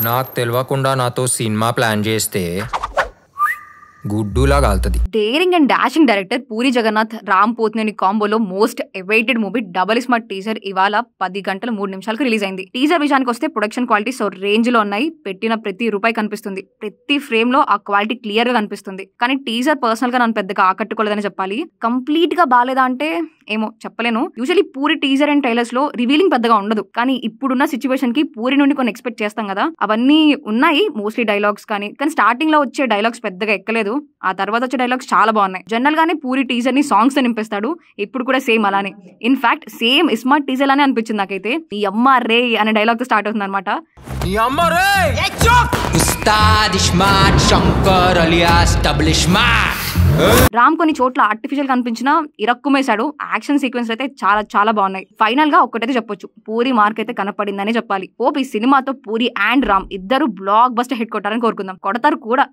నాకు తెలియకుండా నాతో సినిమా ప్లాన్ చేస్తే గుడ్డులా కాలుతుంది. Daring and dashing director Puri Jagannadh Ram Pothineni కాంబోలో most awaited movie double smart teaser ఇవాళ 10 గంటల 3 నిమిషాలకు రిలీజ్ అయింది. టీజర్ విషయానికి వస్తే ప్రొడక్షన్ క్వాలిటీ రేంజ్ లో ఉన్నాయి. పెట్టిన ప్రతి రూపాయి కనిపిస్తుంది. ప్రతి ఫ్రేమ్ లో ఆ క్వాలిటీ క్లియర్ గా కనిపిస్తుంది. కానీ టీజర్ పర్సనల్ గా నన్ను పెద్దగా ఆకట్టుకోలేదని చెప్పాలి. కంప్లీట్ గా బాలేదా అంటే ఏమో చెప్పలేను. Usually puri teaser and trailers లో రివీలింగ్ పెద్దగా ఉండదు. కానీ ఇప్పుడున్న సిచ్యువేషన్ కి పూరి నుండి కొన్ని ఎక్స్పెక్ట్ చేస్తాం కదా, అవన్నీ ఉన్నాయి. మోస్ట్లీ డైలాగ్స్ కానీ స్టార్టింగ్ లో వచ్చే డైలాగ్స్ పెద్దగా ఎక్కలేదు. ఆ తర్వాత వచ్చే డైలాగ్స్ చాలా బాగున్నాయి. జనరల్ గానే పూరి టీజర్ ని సాంగ్స్ తో నింపేస్తాడు. ఇప్పుడు కూడా సేమ్ అలానే. ఇన్ఫాక్ట్ సేమ్ స్మార్ట్ టీజర్ లానే అనిపించింది నాకైతే. ఈ అమ్మ రే అనే డైలాగ్ తో స్టార్ట్ అవుతుంది అనమాట. రామ్ కొన్ని చోట్ల ఆర్టిఫిషియల్ కనిపించినా ఇరక్కుమేశాడు. యాక్షన్ సీక్వెన్స్ అయితే చాలా చాలా బాగున్నాయి. ఫైనల్ గా ఒక్కటైతే చెప్పొచ్చు, పూరి మార్క్ అయితే కనపడిందని చెప్పాలి. హోప్ ఈ సినిమాతో పూరి అండ్ రామ్ ఇద్దరు బ్లాక్ బస్టర్ హిట్ కొట్టారని కోరుకుందాం. కొడతారు కూడా.